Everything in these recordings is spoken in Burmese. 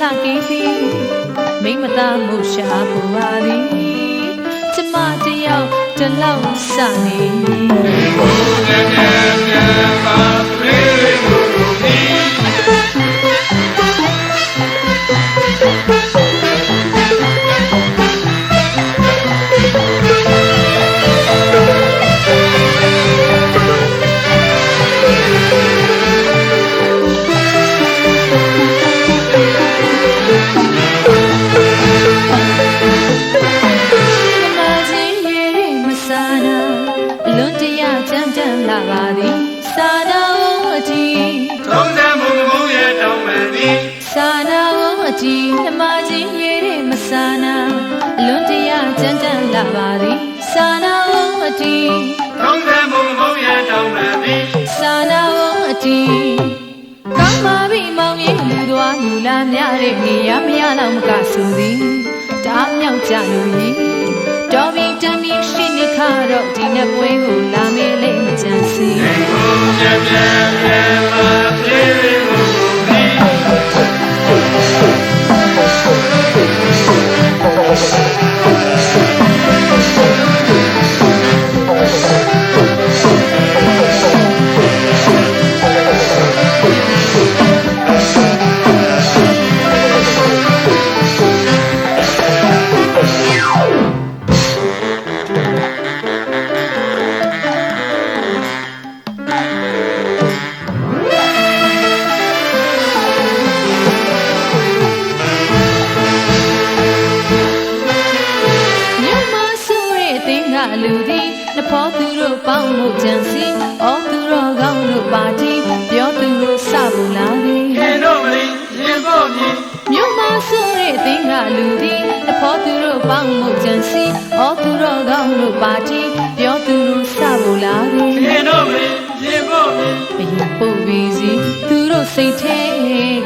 လှကေးသည်မိမသားမှုရှာပူပါသည်ကျမတယောက်တလောက်စနေဘုရားနဲ့ပါပြေလို့ဒီနှမကြီးရေရမဆာနာလွန်တရားကြမ်းတမ်းလာပါသည်စာနာဝအတီသုံးတယ်မုံမုံရတောင်းပါသည်စာနာဝအတီကောင်းပါပြီမောင်ရင်လူသွားလူလာများတဲ့နေရမရတော့မကဆိုသည်တားမြောက်ကြလို့ရီတော်ပြီတမ်းပြီရှိနေခါတော့ဒီနှစ်ပွဲကိုလာမေးလိမ့်မကြံစီဘုရားပြန်ပါပြေလို့လူသည်နှဖောသူတို့ပေါင်းမှုကြံစီအော်သူတော်ကောင်းတို့ပါတီပြောသူတို့စဖို့လာသည်ခင်တို့မလေးရင်ဖို့မြည်မြို့မှာဆိုတဲ့အသင်းကလူသည်နှဖောသူတို့ပေါင်းမှုကြံစီအော်သူတော်ကောင်းတို့ပါတီပြောသူတို့စဖို့လာသည်ခင်တို့မလေးရင်ဖို့မြည်ဘယင်ပို့ပြီးစီသူတို့စိတ်ထဲ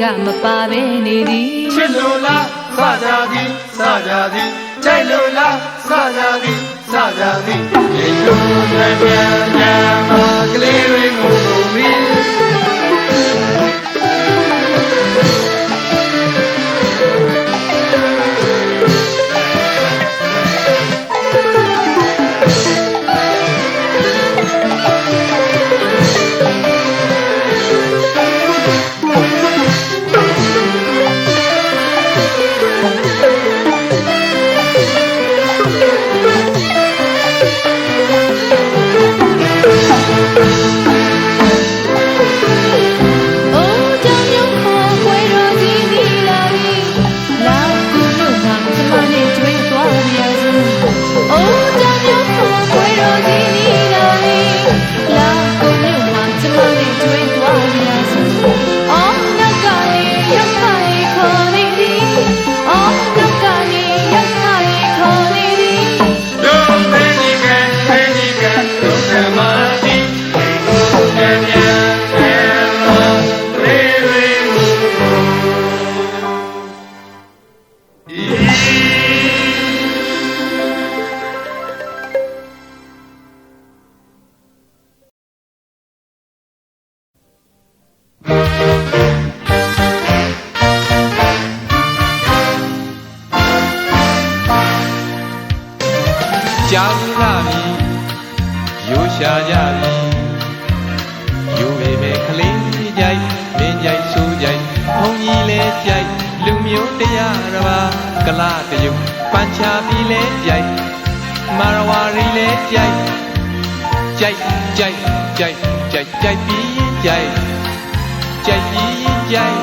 ကမပါဘဲနေသည်ချစ်လို့လားစကြသည်စကြသည်ကြိုက်လို့လားစကြသည်စကြသည်ရေလိုပြန်ပြန်မကလေးတွေကိုမီးကြာလာပြီရိုးရှာကြပြီရိုးပေမဲ့ကလေးကြိုက်မင်းကြိုက်ဆိုကြိုက်ဘုံကြီးလဲကြိုက်လူမျိုးတရားတစ်ပါးကလာတရုပ်ပန်းချပြီးလဲကြိုက်မာရဝါရီလဲကြိုက်ကြိုက်ကြိုက်ကြိုက်ကြိုက်ကြိုက်ပြီးကြိုက်ကြိုက်ပြီးကြိုက်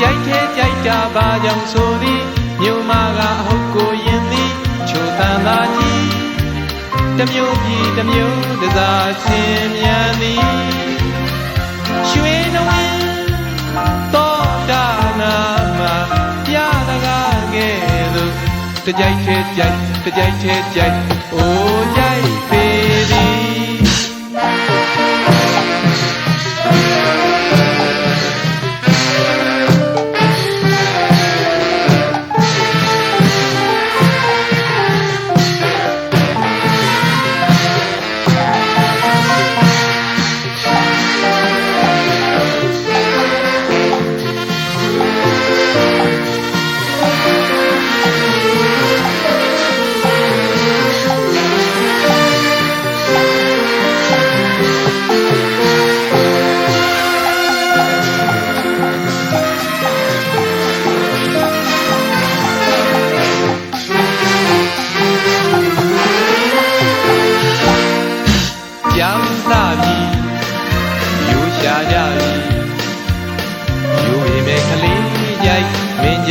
ကြိုက်သေးကြိုက်တာဘာကြောင့်ဆိုသည်မြို့မကအဟုတ်ကိုရင်သည်ချိုတန်သာကြီးတမျိုးပြည်တမျိုးတစားရှင်မြန်သည်ရွှေနဝင်းသောတာနာမှာပြတကားကဲ့သို့တကြိုက်သေးကြိုက်တကြိုက်သေးကြိုက်အိုးကြိုက်ပေသည်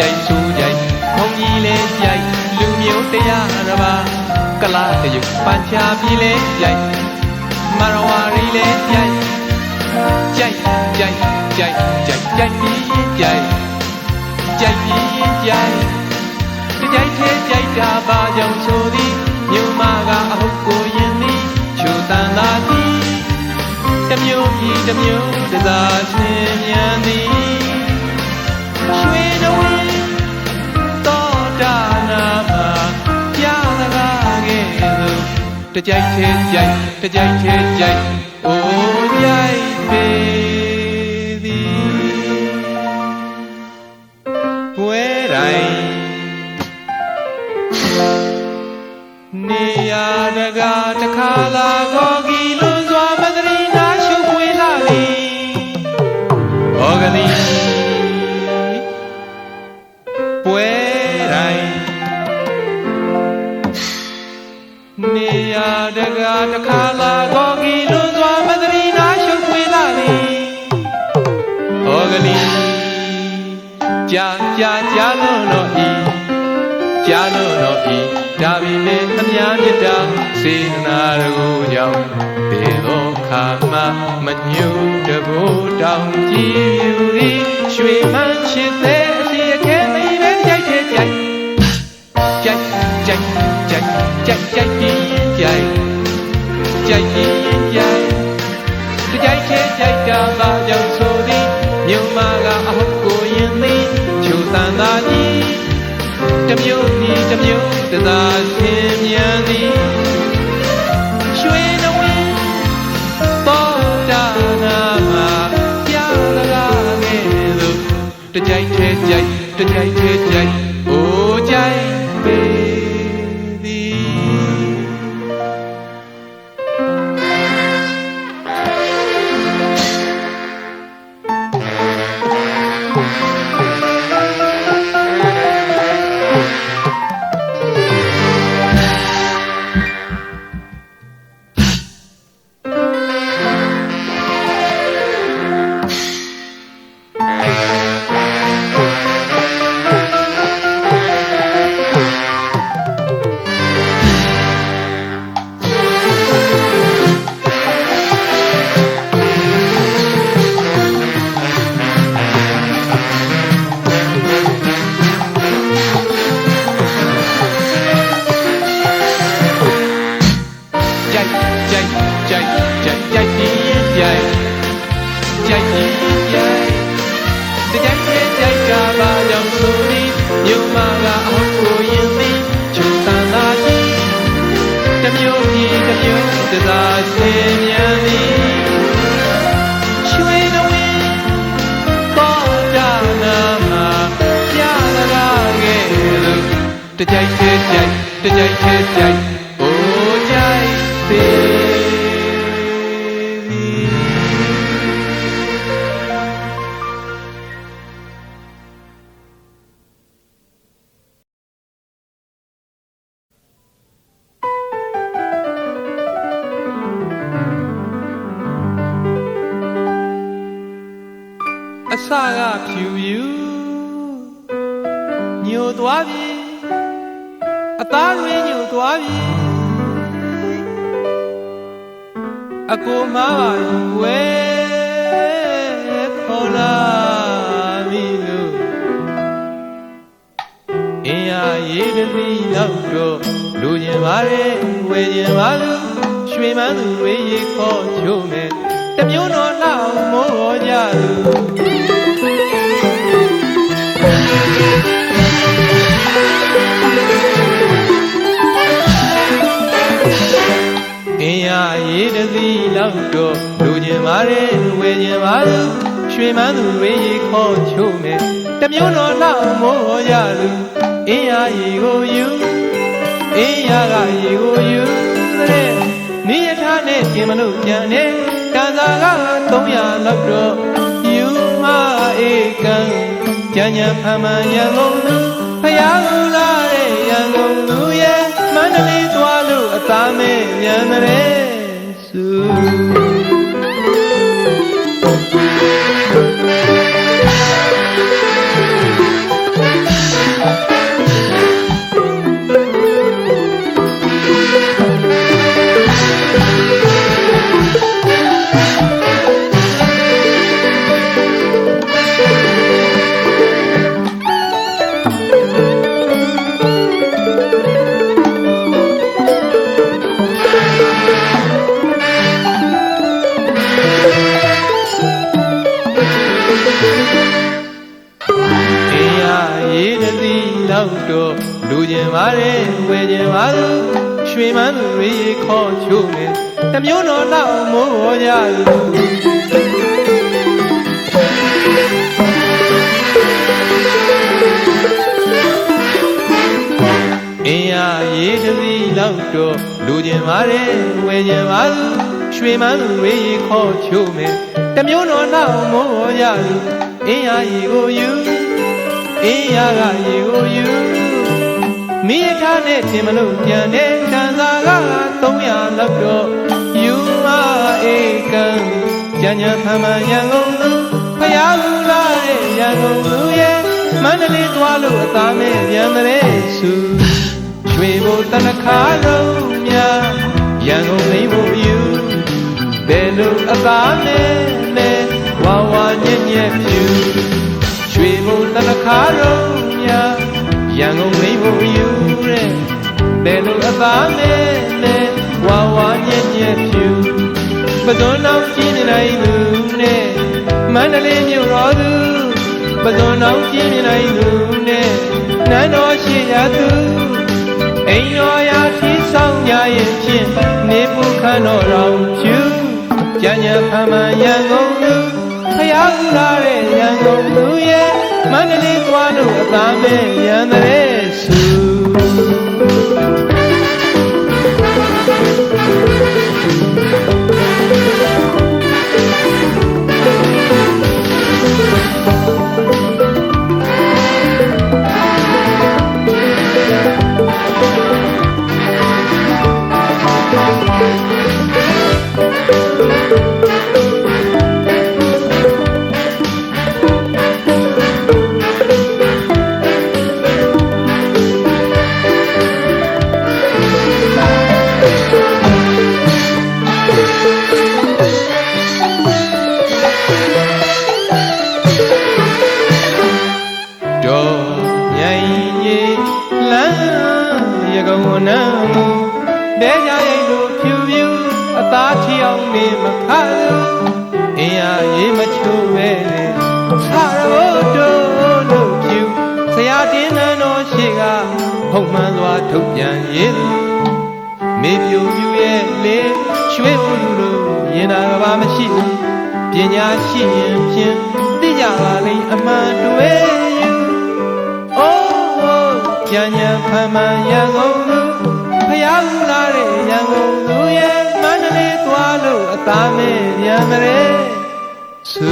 ကြိုက်ဆိုကြိုက်ဘုံကြီးလဲကြိုက်လူမျိုးတရားတစ်ပါးကလာတရုပ်ပန်ချပြီလဲကြိုက်မရဝရီလဲကြိုက်ကြိုက်ကြိုက်ကြိုက်ကြိုက်ကြိုက်ပြီးကြိုက်ကြိုက်ပြီးကြိုက်ကြိုက်သေးကြိုက်တာပါကြောင့်ဆိုသည်မြို့မကအဟုတ်ကိုရင်သည်ချိုတန်သာသည်တမျိုးပြီးတမျိုးတစားချင်းမြန်သည်ရွှေနဝင်းတောတာနာမှာကြားစကားကဲ့သို့တကြိုက်သေးကြိုက်တကြိုက်သေးကြိုက်အိုးကြိုက်ပေသည်ပွဲတိုင်းနေရတကားတစ်ခါလာကောကီလွန်စွာမသရီနာရှုပ်ပွေလာလေဩဂလီပွဲတိုင်းနေရတကားတစ်ခါလာကောကီလွန်စွာမသရီနာရှုပ်ပွေလာလေဩဂလီကြာလွန်တော့ဤကြာလွန်တော့ဤဒါပေမဲ့အများမြတ်တာစေနာတကူကြောင့်တေသောခါမှမညှို့တဘိုးတောင်ကြည်ယူသည်ရွှေမှန်းချစ်တဲ့အစီအခဲမိပဲကြိုက်တဲ့ကြိုက်ကြိုက်ကြိုက်ကြိုက်ကြိုက်ကြိုက်ကြိုက်ကြိုက်ကြိုက်ကြိုက်ကြိုက်ကြိုက်တာပါကြောင့်ဆိုသည်မြို့မကအဟုတ်ကိုရင်သည်ချိုတန်သာကြီးတမျိုးပြီးတမျိုးတသားချင်းမြန်သည်ရွှေနဝင်းပေါ်တာနာမှာကြားစကားကဲ့သို့တကြိုက်သေးကြိုက်တကြိုက်သေးကြိုက်အိုးကြိုက်ပေသည်တကြိုက်သေးကြိုက်တကြိုက်သေးကြိုက်အိုးကြိုက်သေးအစကဖြူဖြူညိုသွားပြီအသားတွေညိုသွားပြီအကိုမားပါဝဲခေါ်လာပြီလို့အင်းရရေးတပီရောက်တော့လူရင်ပါလေဝဲရင်ပါလို့ရွှေမန်းသူတွေရေခေါ်ချိုးမယ်တမျိုးတော်လောက်မိုးကြလို့အင်းရရေးတစည်းလောက်တော့လူကျင်ပါလေဝယ်ကျင်ပါလို့ရွှေမန်းသူတွေရေခေါ်ချိုးမယ်တမျိုးတော်လောက်မိုးရလို့အင်းရရေကိုယူအင်းရကရေကိုယူတဲ့မိရထားနဲ့ကျင်မလို့ကြံနေတန်စာက300လောက်တော့ယူမအေကံကြံ့ကြံ့ဖမ်းမှန်ရန်ကုန်သူဖျားကူလာတဲ့ရန်ကုန်သူရဲ့မန္တလေးသွားလို့အသားမဲ့မြန်တဲ့စု လောက်တော့လူကျင်ပါလေဝယ်ကျင်ပါသူရွှေမန်းသူတွေခေါ်ချိုးနေတမျိုးတော်တော့မိုးကြသူအင်းရရေးတစီလောက်တော့လူကျင်ပါလေဝယ်ကျင်ပါသူရွှေမန်းသူတွေခေါ်ချိုးနေတမျိုးတော်တော့မိုးကြသူအင်းရရေကိုယူအင်းရကရေကိုယူမိရထားနဲ့ပြင်မလို့ပြန်တဲ့တန်စာက300လောက်တော့ယူမအေကံကြံ့ကြံ့ဖမ်းမှန်ရန်ကုန်သူဖျားလူလာတဲ့ရန်ကုန်သူရဲ့မန္တလေးသွားလို့အသားမဲ့ပြန်တဲ့စုရွှေဘိုတနခါလုံးများရန်ကုန်လိမ့်ဖို့ယူဘယ်လိုအသားနဲ့ဝါဝါညက်ညက်ဖြူရွှေဘိုတနခါလုံးများရန်ကုန်လိမ့်ဖို့ယူတဲ့ဘယ်လိုအသားနဲ့ဝါဝါညက်ညက်ဖြူပဇွန်တော်ကြီးနေနိုင်သူနဲ့မန္တလေးမြို့တော်သူပဇွန်တော်ကြီးနေနိုင်သူနဲ့နန်းတော်ရှိရသူအိမ်တော်ရာထီဆောင်ကြရဲ့ဖြင့်နေပူခန်းတော်တော်ဖြူကြံ့ကြံ့ဖမ်းမှန်ရန်ကုန်သူဖျားကူလာတဲ့ရန်ကုန်သူရဲ့မန္တလေးသွားလို့အသားမဲ့ရန်တဲ့စုဟုတ်မှန်စွာထုတ်ပြန်ရေးသူမေပြူပြူရဲ့လေရွှေဦးလူလိုရင်နာကဘာမရှိဘူးပညာရှိရင်ဖြင့်သိကြပါလိမ့်အမှန်တွေ့ယူအိုးကြံ့ကြံ့ဖမ်းမှန်ရန်ကုန်သူဖျားကူလာတဲ့ရန်ကုန်သူရဲ့မန္တလေးသွားလို့အသားမဲ့ရံတဲ့စု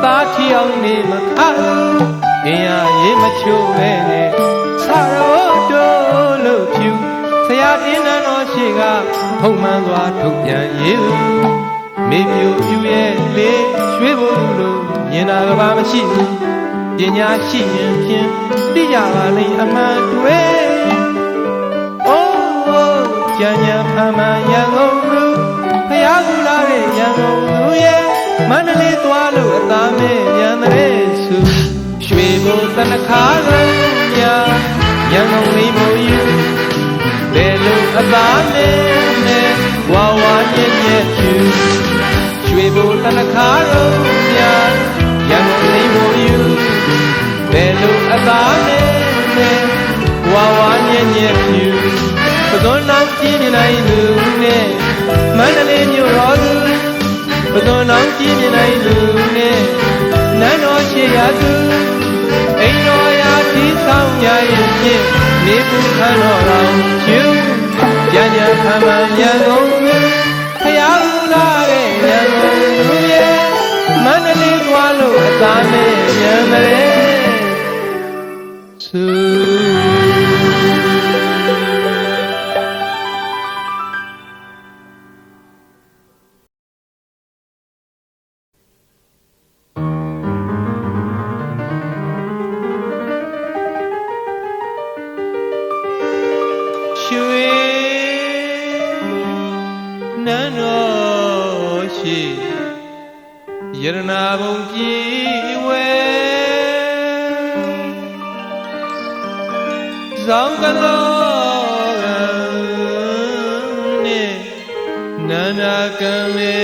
သားထီအောင်နေမခါအင်းရရေးမချိုးပဲနဲ့ဆရောတို့လို့ဖြူဆရာတင်းနန်းတော်ရှိကဖုံမှန်စွာထုတ်ပြန်ရေးမေပြူပြူရဲ့လေရွှေဘိုလိုမြင်တာကဘာမရှိဘူးပညာရှိရင်ဖြင့်သိကြပါလိမ့်အမှန်တွေ့အိုးကြံ့ကြံ့ဖမ်းမှန်ရန်ကုန်သူဖျားကူလာတဲ့ရန်ကုန်သူရဲ့မန္တလေးသွားလို့အသားမဲ့ရန်တဲ့စုရွှေဘိုတနခါလုံးများရန်ကုန်လေးမို့ယူဘယ်လိုအသားနဲ့ဝါဝါညက်ညက်ဖြူရွှေဘိုတနခါလုံးများရန်ကုန်လေးမို့ယူဘယ်လိုအသားနဲ့ဝါဝါညက်ညက်ဖြူပဇွန်တော်ကြီးနေနိုင်သူနဲ့မန္တလေးမြို့တော်သူပဇွန်တော်ကြီးမြင်နိုင်သူနဲ့နန်းတော်ရှိရသူအိမ်တော်ရာတီဆောင်ကြရဲ့ဖြင့်နေပူခန်းတော်တော်ကျူကြံ့ကြံ့ဖမ်းမှန်ရန်ကုန်ဖျားဦးလာတဲ့ရန်ကုန်သူရဲ့မန္တလေးသွားလို့အသားမဲ့ရံတဲ့စု ပြေဝဲဇောင်းကလောနဲ့နာနာကံလေ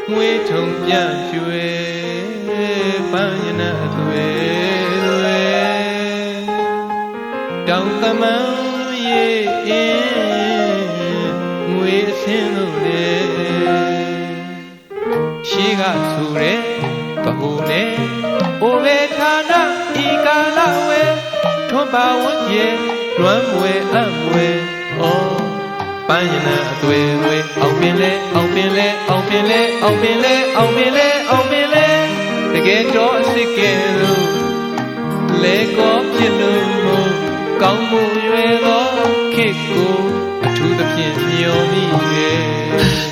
မွေးထုံပြရွှေပန်းရနာအသွေတွေတောင်တမန်ရေအင်းငွေအစင်းတို့လေရှိကဆူတဲ့ကဟိုနဲ့အိုဘေဌာနဤကာလဝဲထွန်းပါဝန်းကျင်လွမ်းမွေအံ့မွေဩပန်းရနာအသွေတွေအောင်ပင်လဲအောင်ပင်လဲအောင်ပင်လဲအောင်ပင်လဲအောင်ပင်လဲအောင်ပင်လဲတကယ်တော့အစစ်ကဲလို့လေကောဖြစ်လို့မို့ကောင်းမှုရွယ်သောခေတ်ကိုအထူးသဖြင့်မျှော်မိရဲ့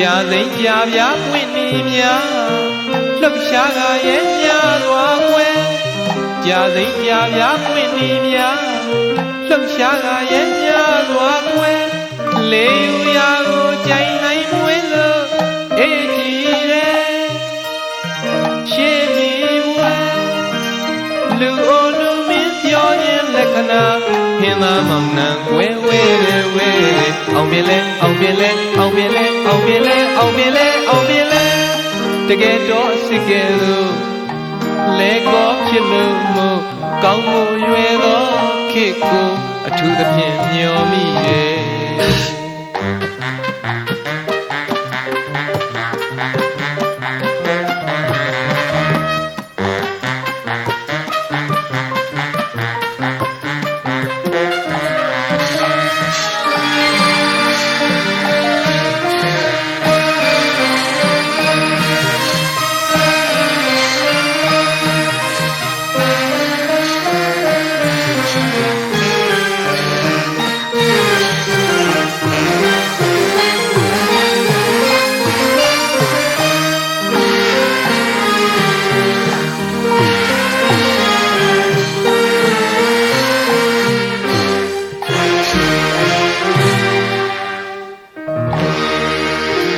ကြာသိမ့်ကြာပြားပွင့်နေများလှုပ်ရှားကရဲ့များသွားကွယ်ကြာသိမ့်ကြာပြားပွင့်နေများလှုပ်ရှားကရဲ့များသွားကွယ်လေယူရာကိုကြိုင်နိုင်မွေးလို့အေးကြည့်တယ်ရှေးမြေဝဲလူအိုလူမင်းပြောခြင်းလက္ခဏာဟင်းသားမောင်နှံဝဲဝဲဝဲအောင်ပြလဲအောင်ပြလဲအောင်ပြလဲအောင်ပြလဲအောင်ပြလဲအောင်ပြလဲတကယ်တော့အစစ်ကဲလို့လေကောဖြစ်လို့မို့ကောင်းမှုရွယ်သောခေတ်ကိုအထူးသဖြင့်မျှော်မိရဲ့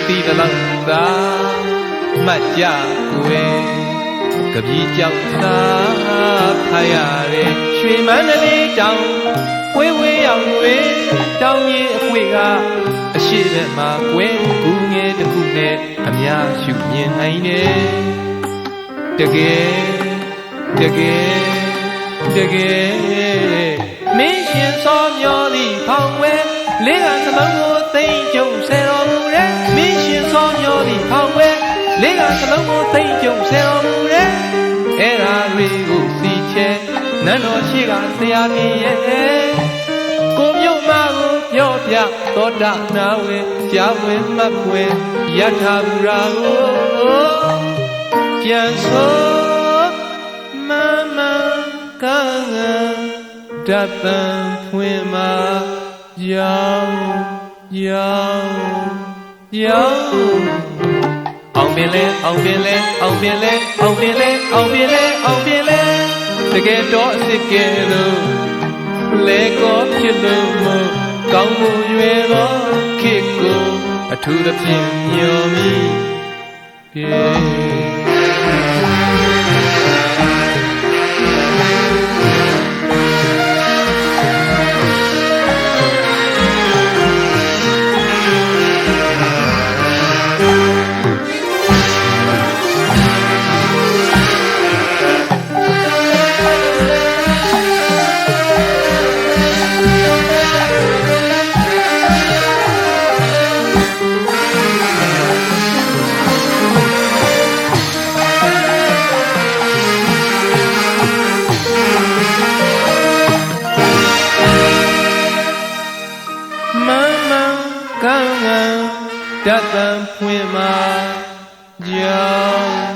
တီတလောက်သာမှတ်ကြွယ်ကပြေကြောက်သာဖားရတယ်ရွှေမန္တလေးတောင်ဝေးဝေးရောက်ဝေးတောင်ကြီးအခွေကအရှိဘက်မှာကွယ်ကူငယ်တစ်ခုနဲ့အများရှုမြင်နိုင်တယ်တကယ်တကယ်တကယ်မင်းရှင်စောမျောသည့်ဖောင်ဝဲလေးကသလုံးကိုသိမ့်ကြုံဆဲတော်မူတဲ့မင်းရှင်စောမျောသည့်ဖောင်ဝဲလေးကသလုံးကိုသိမ့်ကြုံဆဲတော်မူတဲ့အဲ့ဒါတွေကိုစီချဲနန်းတော်ရှိကဆရာကြီးရဲ့ကိုမြို့မကိုပြောပြသောတာနာဝေကြားဝင်မှတ်ွယ်ယထာဘူရာကိုကြံစိုးမမကံတပံဖွင့်မှာရောင်အောင်ပင်လဲအောင်ပင်လဲအောင်ပင်လဲအောင်ပင်လဲအောင်ပင်လဲအောင်ပင်လဲတကယ်တော့အစ်ကဲလို့လေကောဖြစ်လို့မို့ကောင်းမှုရွယ်သောခေတ်ကိုအထူးသဖြင့်မျှော်မိတပံဖွင့်မှာကြောင်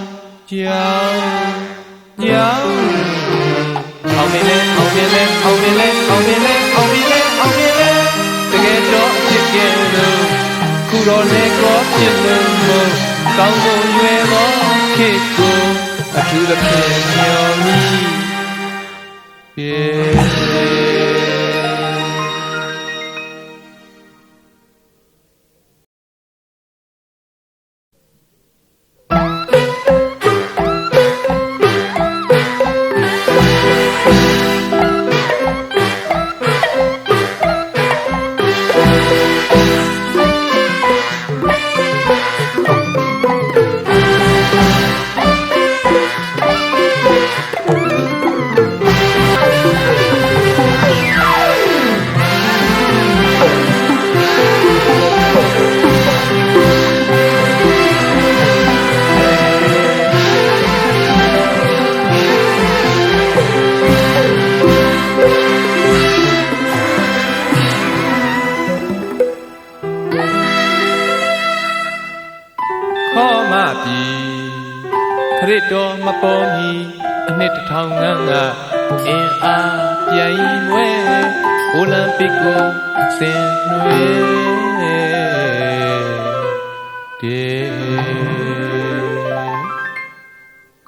အောင်နေလဲအောင်နေလဲအောင်နေလဲအောင်နေလဲအောင်နေလဲအောင်နေလဲတကယ်တော့အဖြစ်ကဲလို့ခုတော့လေကောဖြစ်လို့မို့ကောင်းဆုံးရွယ်တော်ခေတ်ကိုအထူးသဖြင့်မျှော်မိခေါ်မပြီခရစ်တော်မပေါ်မီအနှစ်တစ်ထောင်ငန်းကအင်းအားပြိုင်မွဲအိုလံပစ်ကိုဆင်နွှဲတဲ့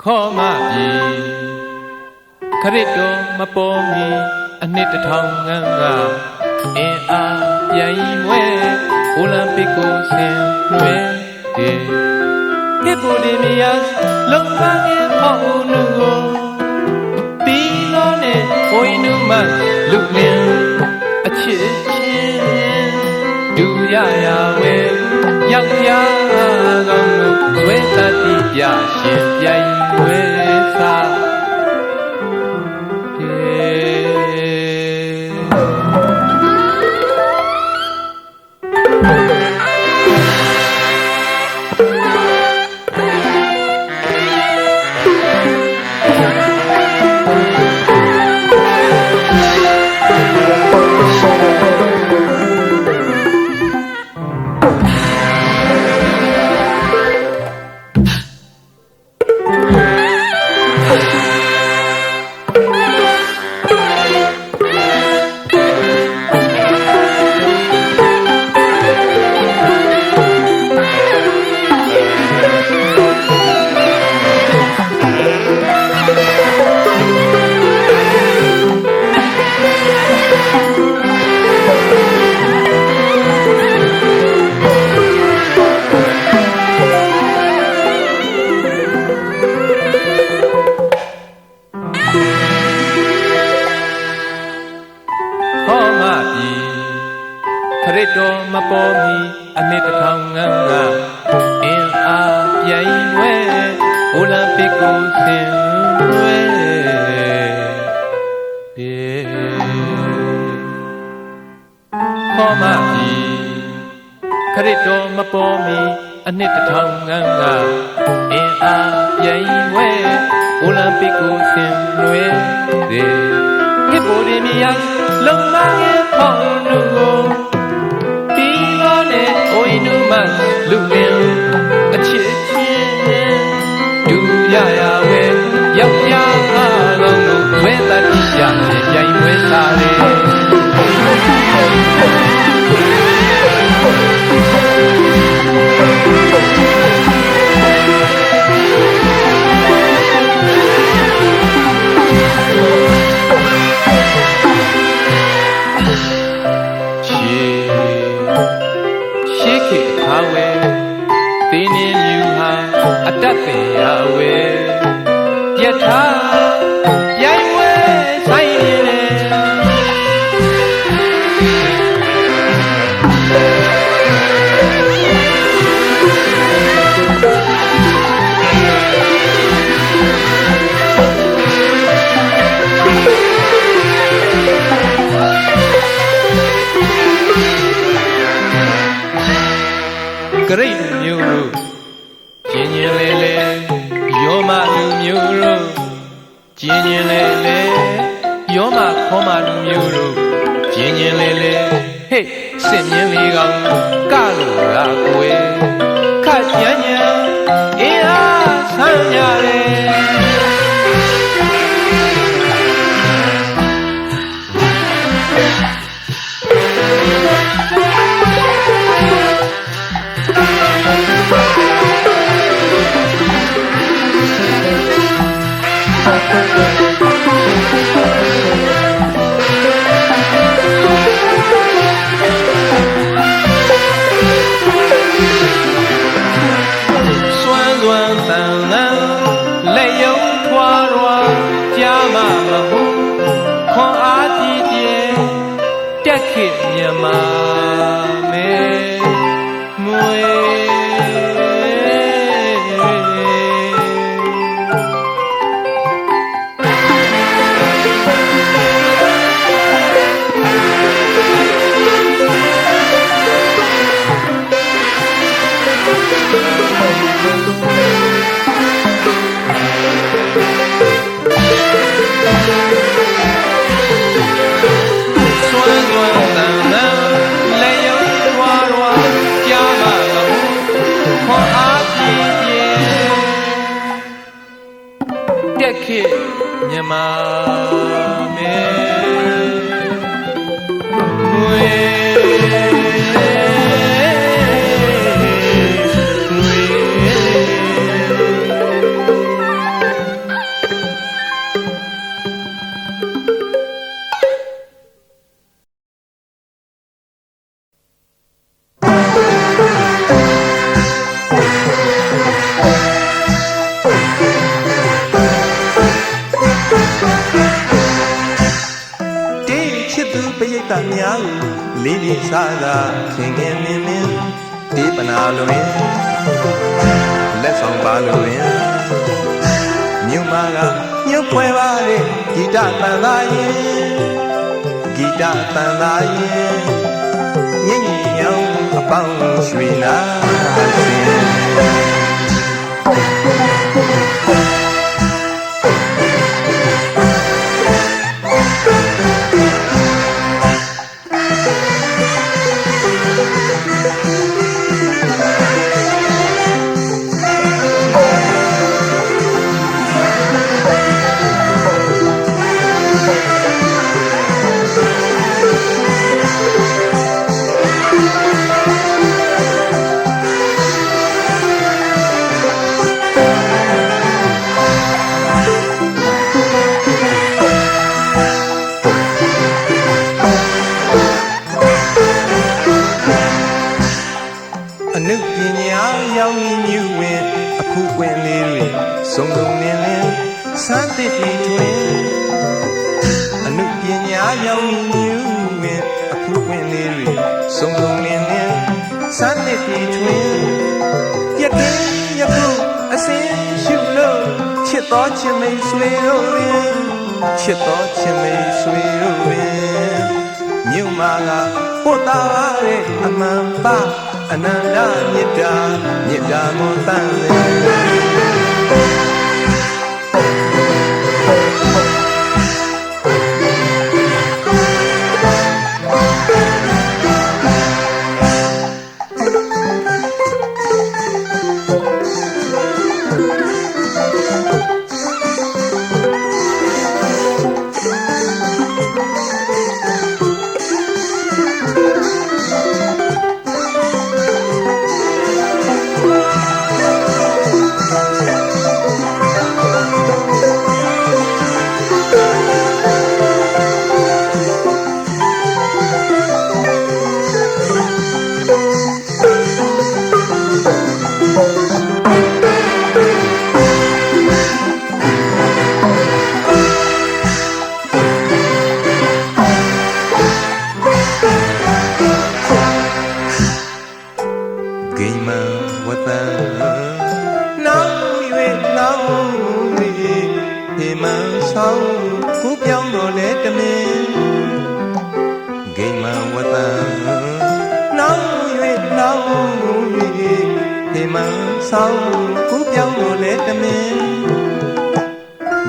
ခေါ်မပြီခရစ်တော်မပေါ်မီအနှစ်တစ်ထောင်ငန်းကအင်းအားပြိုင်မွဲအိုလံပစ်ကိုဆင်နွှဲတဲ့Hippolymias longangin maunu Pilone oinuman luklin a chit chin Du ya ya we yang ya gong nu we ta ti ya shin pyai we saခရစ်တော်မပေါ်မီအနှစ်တစ်ထောင်ငန်းကအင်းအားပြိုင်ဝဲအိုလံပစ်ကိုဆင်နွှဲတဲ့ခေါ်မပြီခရစ်တော်မပေါ်မီအနှစ်တစ်ထောင်ငန်းကအင်းအားပြိုင်ဝဲအိုလံပစ်ကိုဆင်နွှဲတဲ့ဟစ်ပိုဒီမီယာလုံမငယ်ဖောင်းလို့လူလင်းအချစ်ချင်းဒူရရဝဲရောက်ရအောင်လို့ဝဲတတ်ကြပြိုင်ဝဲစားလေအတတ်ပင်ရဝဲပြတ်ထားပြိုင်ဝဲဆိုင်နေလေဂရိတ်မျိုးတို့ကျင်းကျင်လေလေယောမလူမျိုးတို့ကျင်းကျင်လေလေယောမခေါ်မလူမျိုးတို့ကျင်းကျင်လေလေဟေ့စစ်မြင်းလေးကောင်ကလို့ရာကိုယ်ခတ်ညံ့ညံ့အင်းအားဆန်းကြလေ ခေတ်မြန်မာမဲမွေခေတ်မြန်မာမဲမွေများလေးလေးစားသာခင်ခင်မင်းမင်းတေးပနာလိုရင်လက်ဆောင်ပါလိုရင်မြို့မကညှို့ဖွဲပါလေဂီတတန်သာရင်ဂီတတန်သာရင်ညင်ညင်ရောင်အပေါင်းရွှေနာစင်စုံစုံလင်းလင်းစမ်းသစ်တီထွင်အနုပညာရောင်မြူဝင်အခုပွင့်လေးတွေစုံစုံလင်းလင်းစမ်းသစ်တီထွင်ရကင်းရခုအစင်းရှုလို့ချစ်တော်ချစ်မိတ်ဆွေတို့ရင်ချစ်တော်ချစ်မိတ်ဆွေတို့ရင်မြို့မှာကပို့တာတဲ့အမှန်ပါအနန္တမေတ္တာမွန်တန်လေ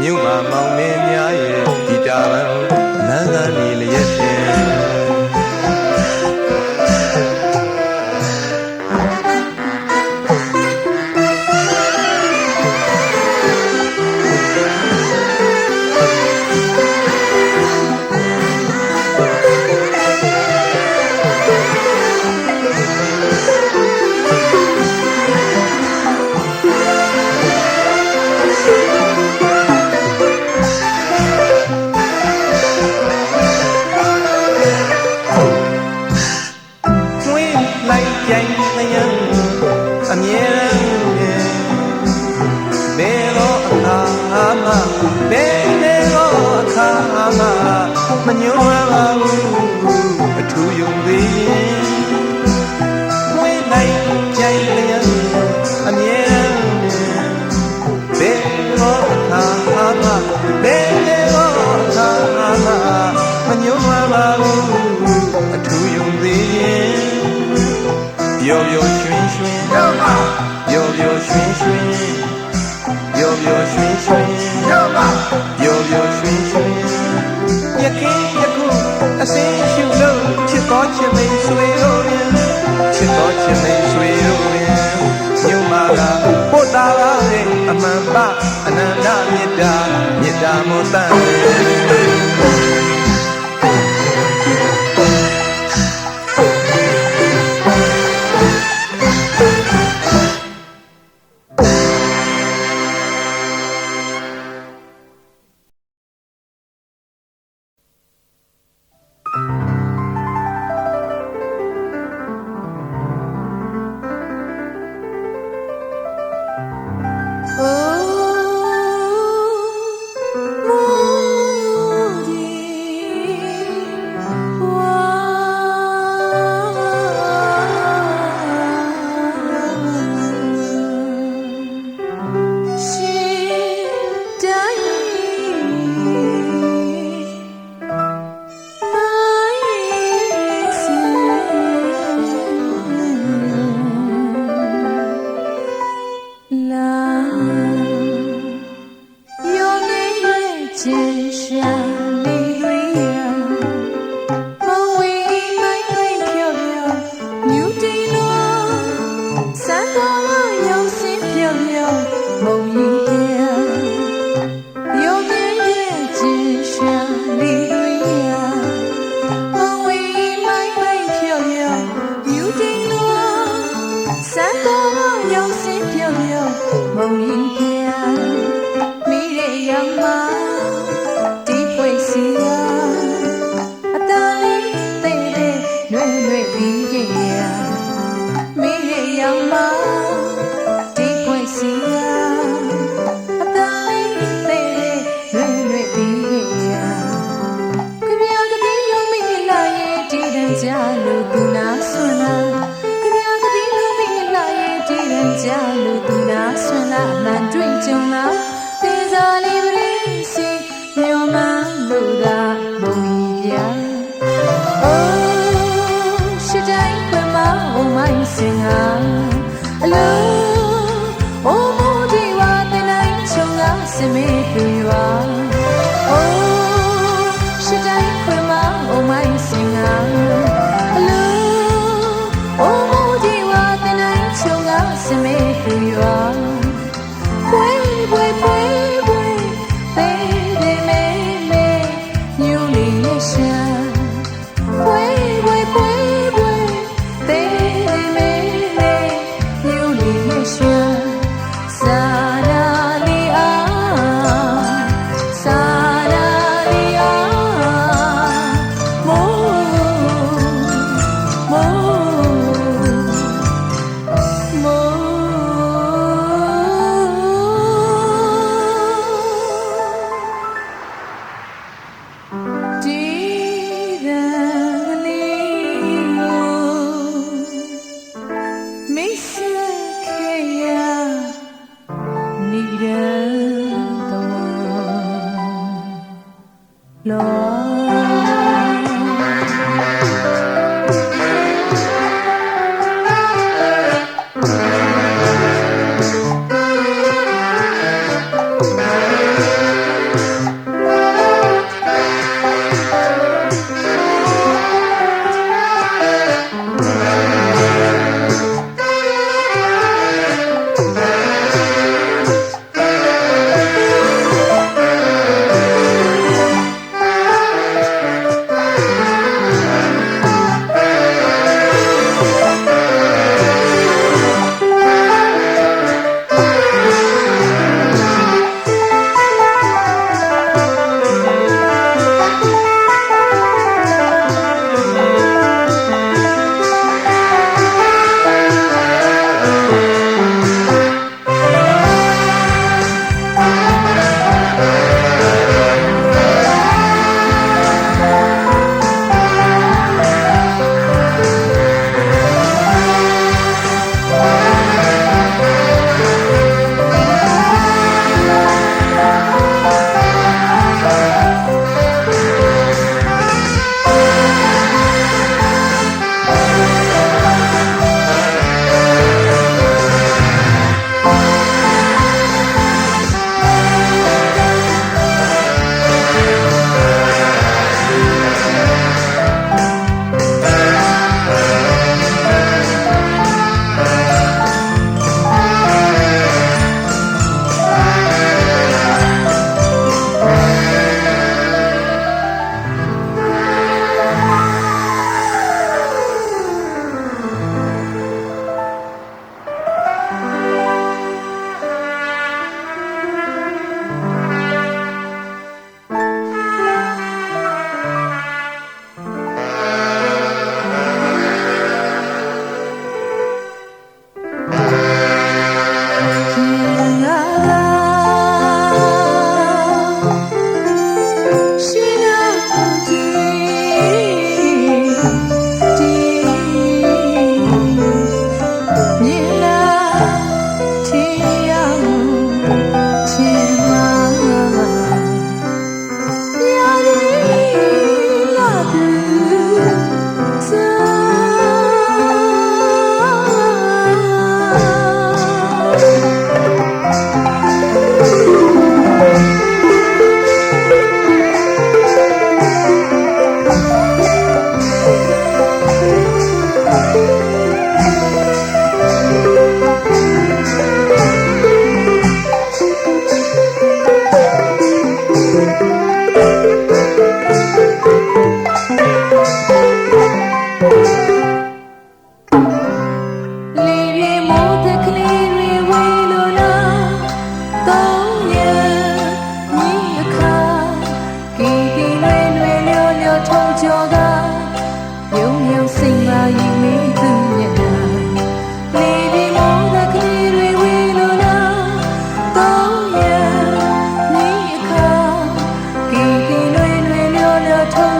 မြို့မှာမောင်နေများရဲ့ဂီတာပန်းလမ်းကနေလျက်ရှင်မညှိုးပါဘူးအထူ ပျော်ရွှင်ရွှင်ပျော်ပျော်ရွှင်ရွှင်ပျော်ပျော်ရွှင်ရွှင်ပျော်ပျော်ရွှင်ရွှင်ယခင်ယခုအစင်းရှုလို့ချစ်တော်ချစ်မိတ်ဆွေတို့ရင်ချစ်တော်ချစ်မိတ်ဆွေတို့ရင်ညမာကပို့တာတဲ့အမှန်ပါအနန္တမေတ္တာမောတန်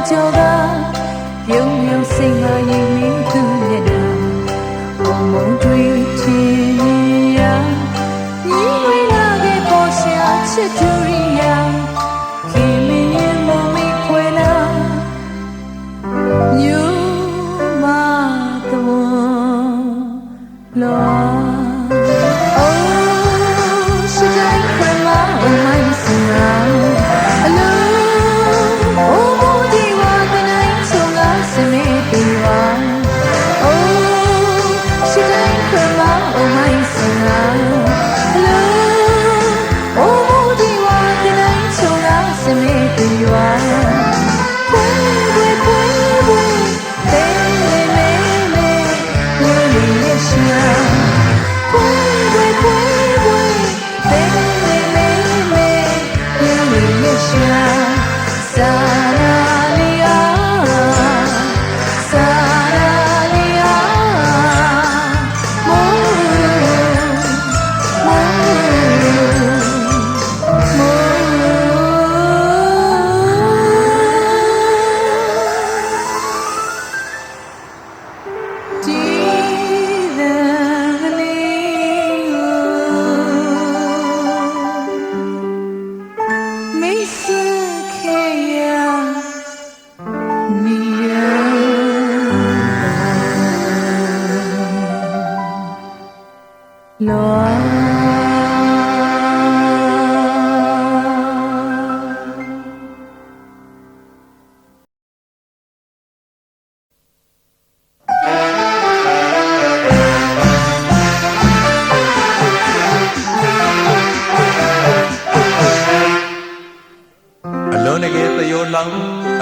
ကြောကပြုံးပြုံးစိတ်မရင်မင်းသူမျက်နှာဘုံဘုံတွေ့ချင်ရာညီဝေးလာခဲ့ပေါ်ရှာချစ်သူရိယာခင်မင်းရဲ့မမိတ်ခွေလာညူမတော်လော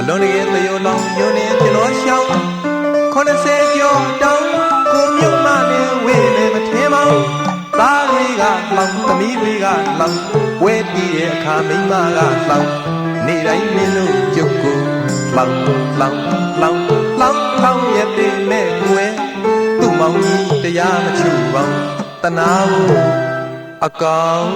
အလွန်တကယ်သယောလောင်ညွန်းနေကျွန်တော်ရှောင်း80ကျော်တောင်းကိုမြုံမနဲ့ဝေးနေမထင်မောင်းသားလေးကလောင်သမီးလေးကလောင်ဝဲတီးတဲ့အခါမိန်းမကလောင်နေတိုင်းမင်းတို့ကြုတ်ကိုလောင်လောင်လောင်လောင်လောင်ရဲ့တဲ့မဲ့ကွယ်သူ့မောင်ကြီးတရားမချူပေါင်းတနာဖို့အကောင်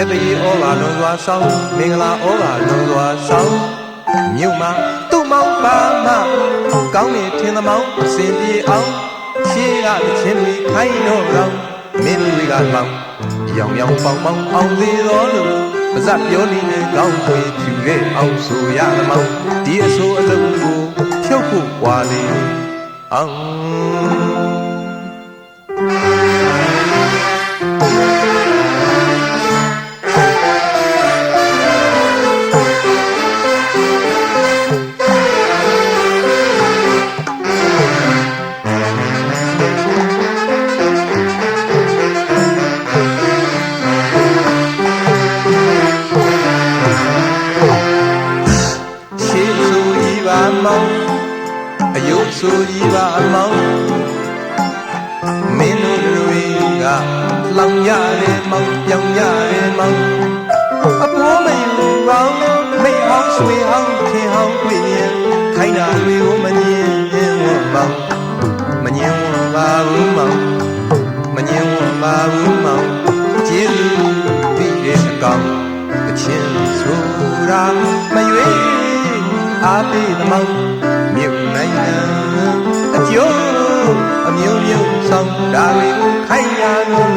ရတည်ဩဘာလွန်စွာဆောင်မင်္ဂလာဩဘာလွန်စွာဆောင်မြို့မှာသူ့မောင်ပါမကောင်းနေထင်သမောင်းအစဉ်ပြေအောင်ရှေးကတခြင်းတွေခိုင်းတော့တော့မင်းတွေကလောင်ရောင်ရောင်ပေါင်ပေါင်အောင်သေးတော်လို့ပါဇက်ပြောနေတဲ့ကောင်းခွေဖြူခဲ့အောင်ဆိုရသမောင်းဒီအဆိုးအလုံးကိုဖြုတ်ဖို့ွာလေအောင်ဆိုကြီးပါအမောင်းမင်းတို့တွေကလောင်ရတယ်မောင်းပြောင်းရတယ်မောင်းအဖိုးမယူပေါင်းမိတ်ဟောင်းဆွေဟောင်းခင်ဟောင်းတွေ့ရင်ခိုင်းတာတွေကိုမငင်းဝတ်မောင်းမငင်းဝတ်ပါဘူးမောင်းမငင်းဝတ်ပါဘူးမောင်းကျေးဇူးပြီးတဲ့အကောင်အချင်းဆိုတာမရွေးအားပေးသမောင်းမြုပ်နိုင်အကျိုးအမျိုးမျိုးဆောင်ဒါတွေကိုခိုင်းရလို့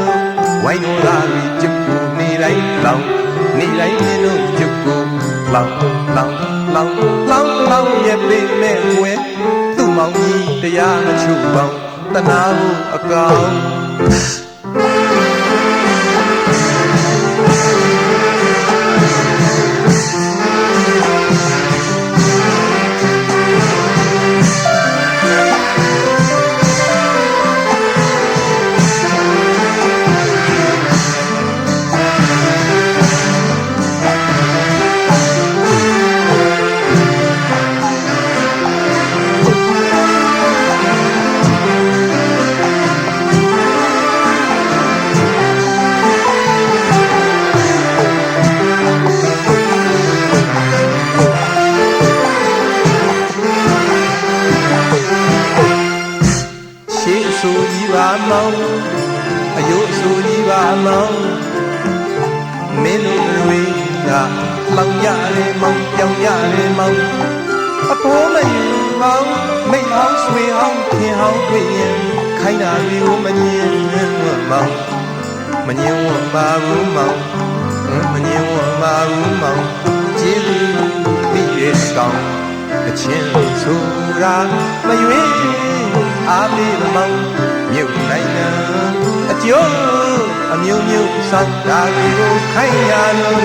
ဝိုင်းတော်သားတွေကျုပ်ကိုနေတိုင်းလောင်နေတိုင်းမင်းတို့ကျုပ်ကိုလောင်လောင်လောင်လောင်လောင်ရဲ့ပေးမဲ့ွယ်သူ့မောင်ကြီးတရားမချူပေါင်းတနာဖို့အကောင် မောင်အယိုးအဆိုးကြီးပါမောင်မင်းတို့တွေကလောင်ရတယ်မောင်ပြောင်ရတယ်မောင်အဖိုးမယူမောင်မိတ်ဟောင်းဆွေဟောင်းခင်ဟောင်းတွေ့ရင်ခိုင်းတာတွေကိုမငင်းဝတ်မောင်မငင်းဝတ်ပါဘူးမောင်မငင်းဝတ်ပါဘူးမောင်ကျေးဇူးမိရဲ့ကောင်းအချင်းဆိုတာမရွေးအားပေးမောင်မြုပ်နိုင်နာအကျိုးအမျိုးမျိုးဆောက်တာတွေကိုခိုင်းရလို့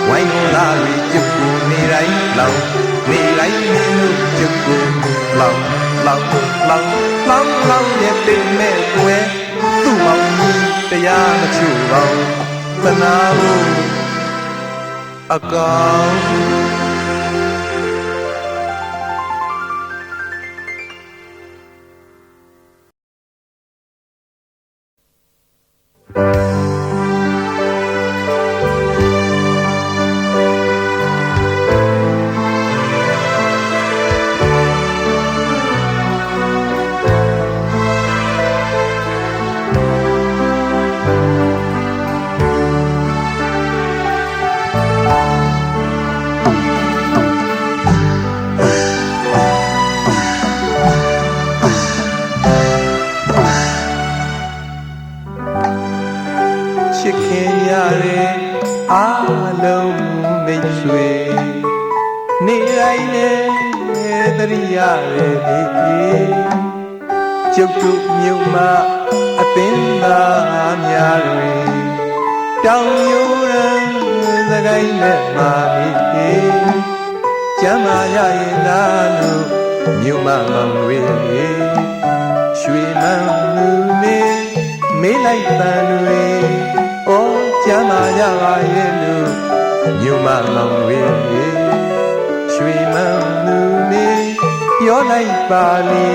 ဝိုင်းလာပြီးကျုပ်ကိုနေတိုင်းလောင်နေလိုက်မင်းတို့ကျုပ်ကိုလောင်လောင်လောင်လောင်လောင်ရဲ့ပင်မဲ့ကွယ်သူ့မောင်ကြီးတရားမချို့ပါဘူးသနာဖို့အကောင်ချစ်ခင်ရတဲ့အားလုံးမိတ်ဆွေနေတိုင်းနဲ့တရိယာရဲ့ကျုပ်တို့မြို့မှာအပင်သာများတွင်တောင်ရိုးရန်သကိုင်းနဲ့မာကျမ်းမာရရင်သာလို့မြို့မှာမောင်တွေရွှေမန်းလူနေမေးလိုက်တန်တွေဩကျမ်းမာကြပါရဲ့လို့မြို့မှာမောင်တွေရွှေမန်းလူနေပြောလိုက်ပါလေ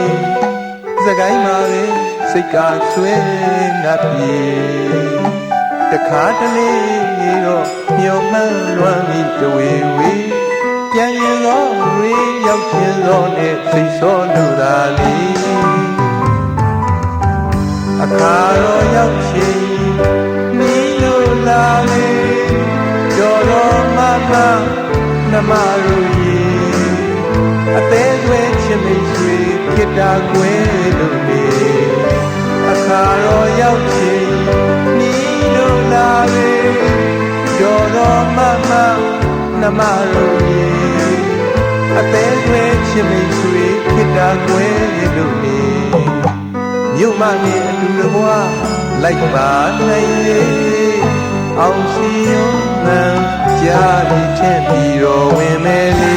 စကိုင်းမှာပဲစိတ်ကဆွဲငါပြေတခါတလေတော့မျောမှန်းလွမ်းပြီးတဝေဝေပြန်ရင်တော့ရေရောက်ခြင်းသောနဲ့စိတ်ဆောလို့သာလေအခါတော်ရောက်ခြင်းမိလို့လာလေကြော်တော်မမနမရူရဲ့အသေးသွဲချစ်မိတ်ဆွေဖြစ်တာကွယ်လို့လေအခါတော်ရောက်ခြင်းမိလို့လာလေကြော်တော်မမနမရူရဲ့အသေးသွဲချစ်မိတ်ဆွေဖြစ်တာကွယ်လို့လေမြို့မနဲ့အတူတကွာလိုက်ပါနိုင်လေအောင်စီယုံနံကြားပြီးထင်ပြီးတော့ဝင်မယ်လေ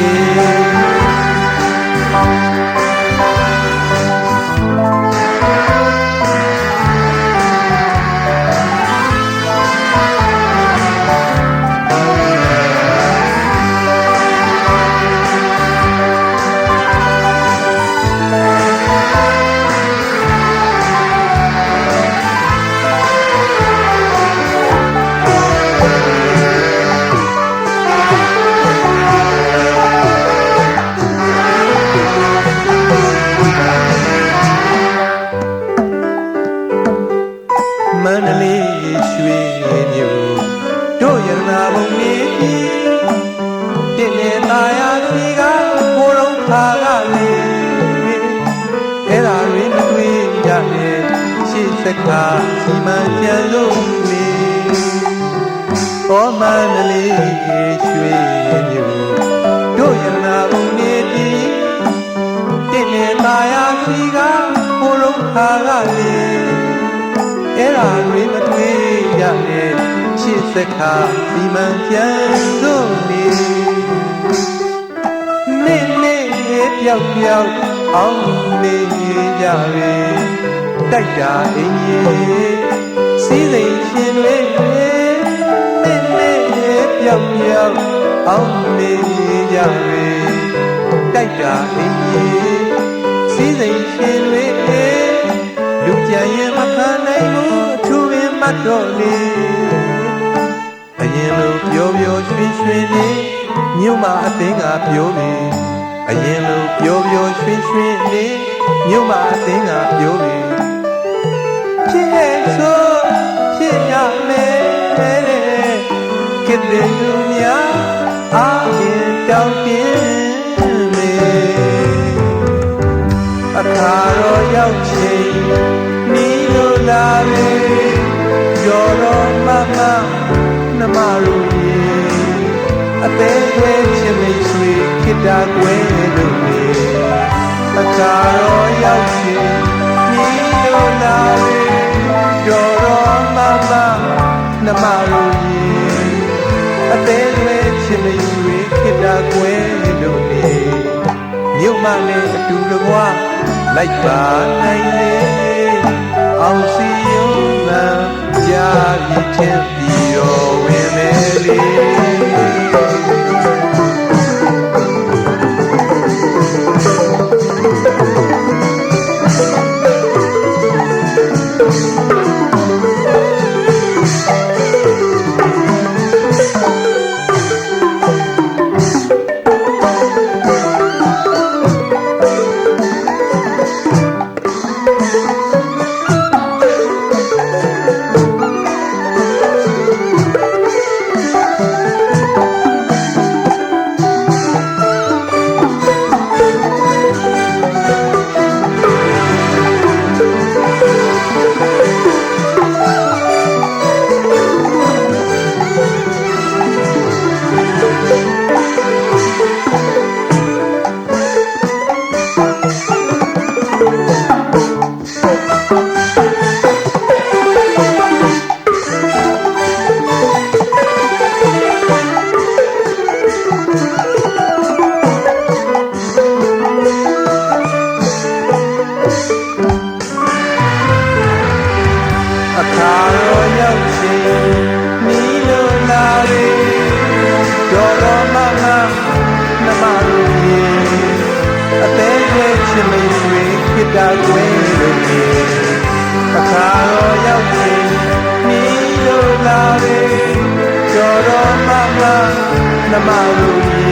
မန္တလေးရွှေမြို့တို့ရနာဘုံလေးတင့်နေသားရစီကဘိုးတော်ခါကလေအဲ့ဒါရင်းမတွေ့ကြနဲ့ရှေ့စကားစီမံကြံလို့လေဩမန္တလေးရွှေမြို့တို့ရနာဘုံလေးတင့်နေသားရစီကဘိုးတော်ခါကလေအဲ့ဒါတွေမတွေ့ရနဲ့ချစ်စကားဒီမှန်ပြန်လို့နေနေ့ပြောက်ပြောက်အောင်နေကြရေတိုက်တာအင်းကြီးစီးစိမ်ရှင်တွေနေ့ပြောက်ပြောက်အောင်နေကြရေတိုက်တာအင်းကြီးစီးစိမ်ရှင်တွေလူကြရင်မခံနိုင်ဘူးအထူးပင်မတ်တော့လေအရင်လိုပြောပြောရွှင်ရွှင်လေးမြို့မှာအသင်းကပြောပြီအရင်လိုပြောပြောရွှင်ရွှင်လေးမြို့မှာအသင်းကပြောပြီ ဖြစ်ရဲ့ဆိုဖြစ်ရမယ်တဲ့ကစ်တဲ့လူများအားရင်တောင်းပြင်းမေအခါတော့ရောက်ချိန်နီးလို့လာလေရောတော့မမနှမတို့ရေအသေးခွဲချင်မိတ်ဆွေခိတာကွဲလို့လေအခါတော့ရောက်ချိန်နီးလို့လာလေရောတော့မမနှမတို့ရေအသေးခွဲချင်မိတ်ဆွေခိတာကွဲလို့လေမြို့မနဲ့အတူတကွာလိုက်ပါနိုင်လေအောင်စီယုံမှကြာပြီးထင်ပြီးတော့ဝင်မယ်လေတာကွယ်လို့နေအခါတော့ရောက်ချင်းနီးလို့လာလေကြော်တော်မမနှမတို့ရေ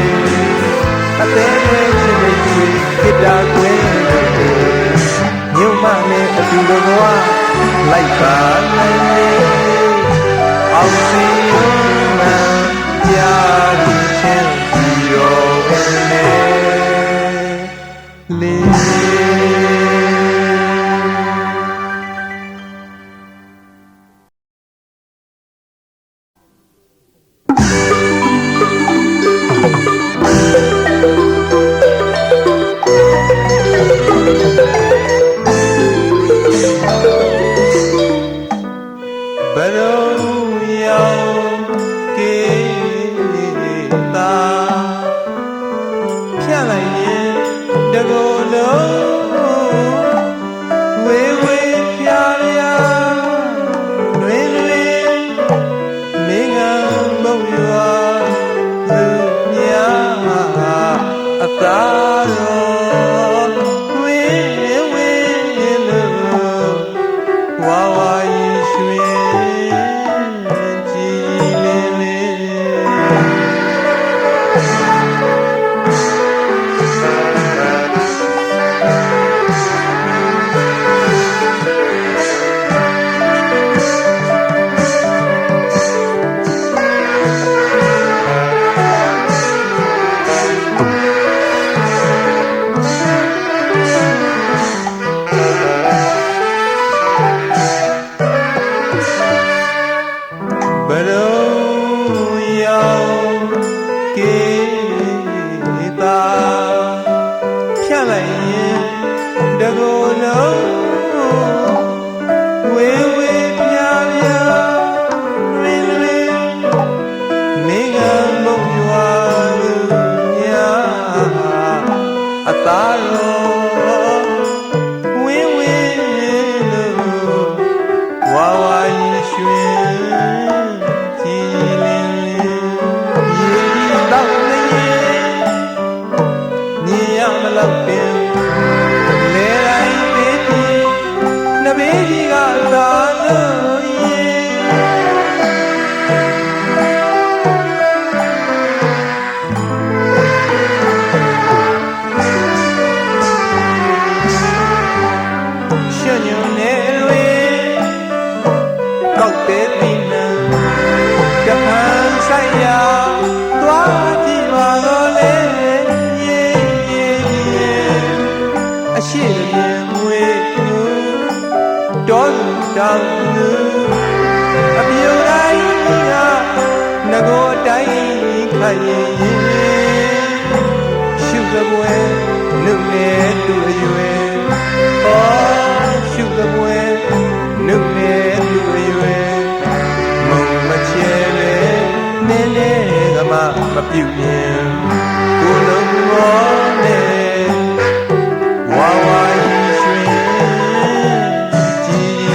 အသေးသေးချင်းလေးတွေခိတာကွယ်လို့နေညမနဲ့အတူတကွာလိုက်ပါနိုင်လေအောင်စီရုံးမှကြာပြီးချင်းပြီးတော့ဝင်လေလေHãy subscribe cho kênh Ghiền Mì Gõ để không bỏ lỡ ရှိရင်ငွေတော်တောင်လူအပြိုတိုင်းကငကိုတိုင်းခိုင်ရင်ရှုပ်ပွဲနှုတ်နဲ့တူရွယ်ဟောရှုပ်ပွဲနှုတ်နဲ့တူရွယ်မုံမချဲပဲနည်းနည်းကမှမပြုတ်ရင်ကိုလုံးမောနဲ့ဝါဝါရွှင်ကြည်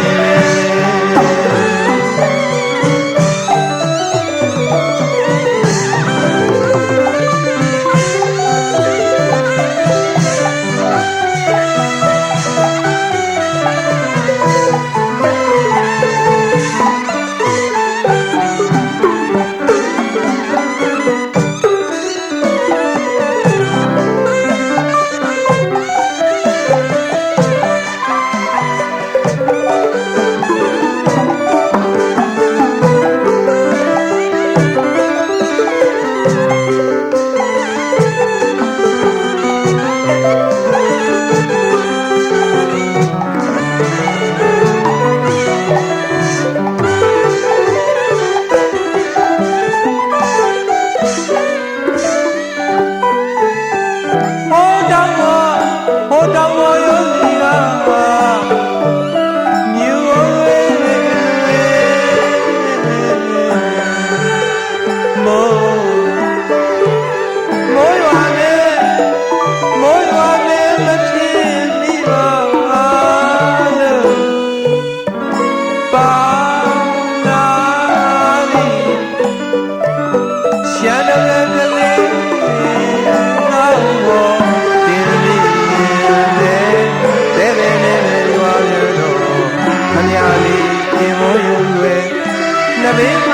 Baby